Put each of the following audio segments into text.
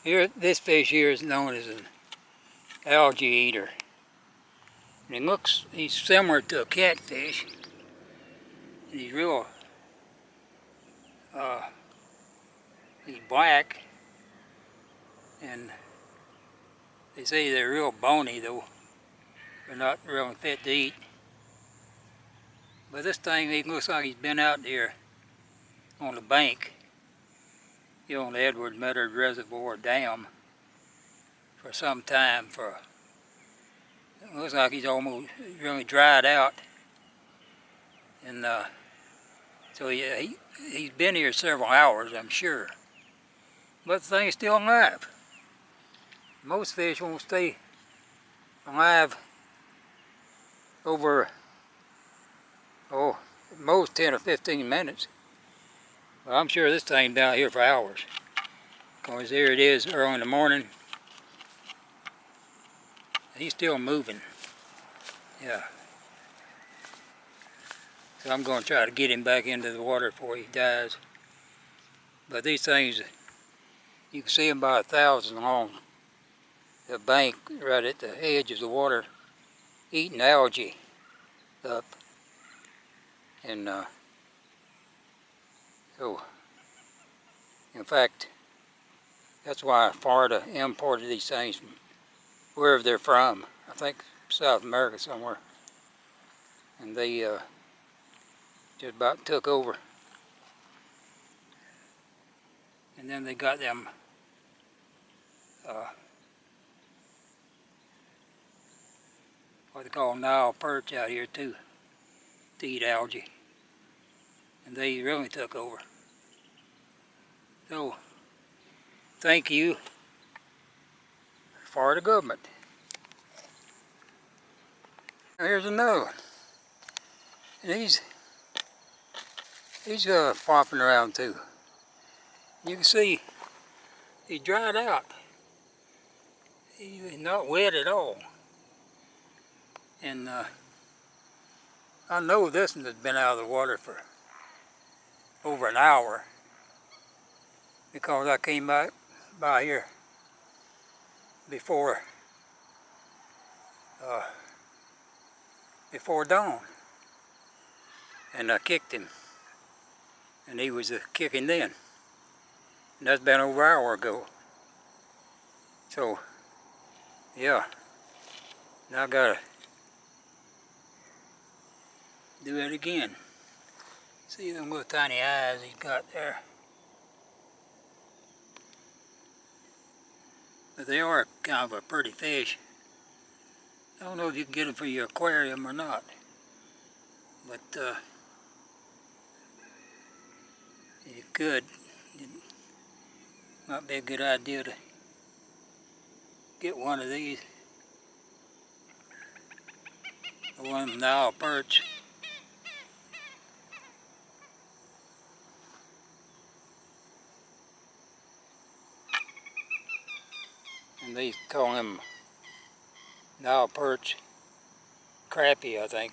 Here, this fish here is known as an algae eater. And he's similar to a catfish. And he's he's black. And they say they're real bony though. They're not really fit to eat. But this thing, he looks like he's been out there on the bank, on the Edward Medard Reservoir Dam for some time. It looks like he's almost really dried out. And so he's been here several hours, I'm sure. But the thing is still alive. Most fish won't stay alive over, at most 10 or 15 minutes. But I'm sure this thing's down here for hours. Because here it is early in the morning. He's still moving. Yeah. So I'm going to try to get him back into the water before he dies. But these things, you can see them by 1,000 along the bank right at the edge of the water, eating algae up. And so, in fact, that's why Florida imported these things from wherever they're from. I think South America somewhere. And they just about took over. And then they got them what they call Nile perch out here too, to eat algae. And they really took over. So, thank you, Florida government. Here's another one. And he's flopping around too. You can see he dried out. He's not wet at all. And I know this one has been out of the water for over an hour because I came by here before dawn, and I kicked him, and he was kicking then, and that's been over an hour ago. So yeah, now I gotta do it again. See them little tiny eyes he's got there. But they are kind of a pretty fish. I don't know if you can get them for your aquarium or not. But you could. It might be a good idea to get one of these. One of them Nile perch. And they call them Nile perch crappie, I think,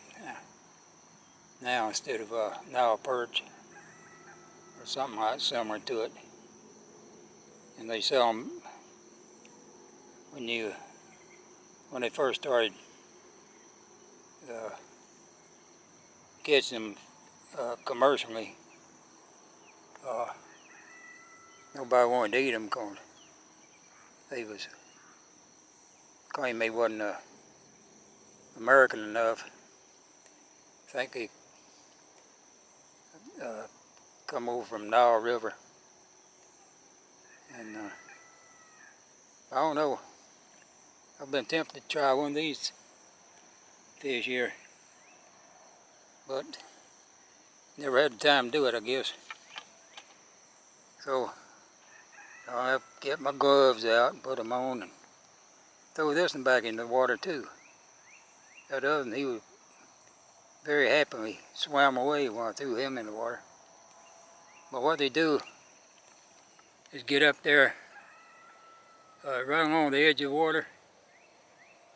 now instead of Nile perch or something like similar to it. And they sell them when they first started catching them commercially. Nobody wanted to eat them because they was claimed they wasn't American enough. I think they come over from Nile River. And I don't know. I've been tempted to try one of these fish here, but never had the time to do it, I guess. So I'll have to get my gloves out and put them on and throw this one back in the water too. That other one, he was very happily swam away when I threw him in the water. But what they do is get up there right along the edge of the water,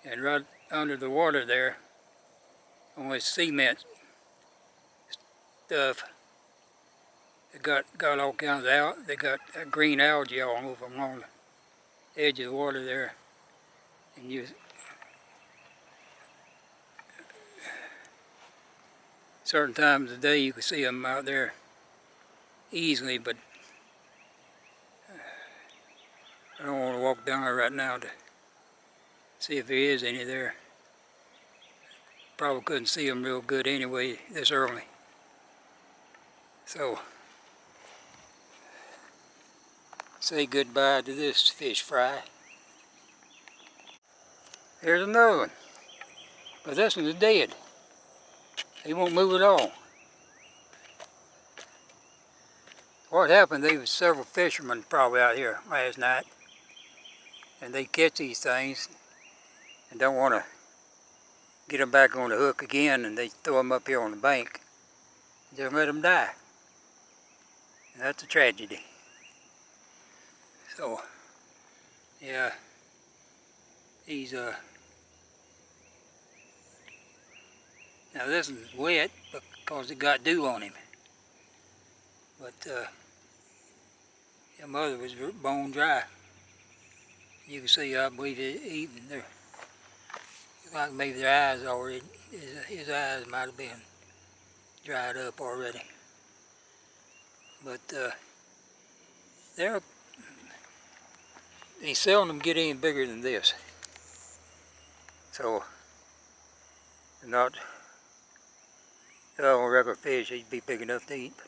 and right under the water there on this cement stuff, they got all kinds of they got green algae all over them edge of the water there, and you certain times of the day you can see them out there easily, but I don't want to walk down there right now to see if there is any there. Probably couldn't see them real good anyway this early. So, say goodbye to this fish fry. Here's another one, but this one's dead. He won't move at all. What happened, there was several fishermen probably out here last night, and they catch these things and don't want to get them back on the hook again, and they throw them up here on the bank and just let them die. And that's a tragedy. So, yeah, he's now this one's wet because it got dew on him. But him other was bone dry. You can see, I believe, even there, like maybe their eyes already, his eyes might have been dried up already. But they seldom get any bigger than this. So, they're not regular fish, they'd be big enough to eat. But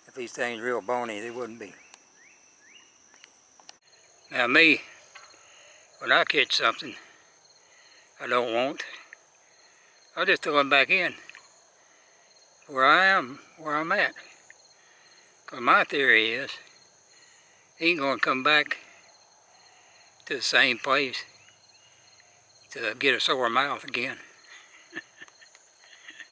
if these things real bony, they wouldn't be. Now me, when I catch something I don't want, I'll just throw them back in where I'm at. Because my theory is, he ain't going to come back to the same place to get a sore mouth again.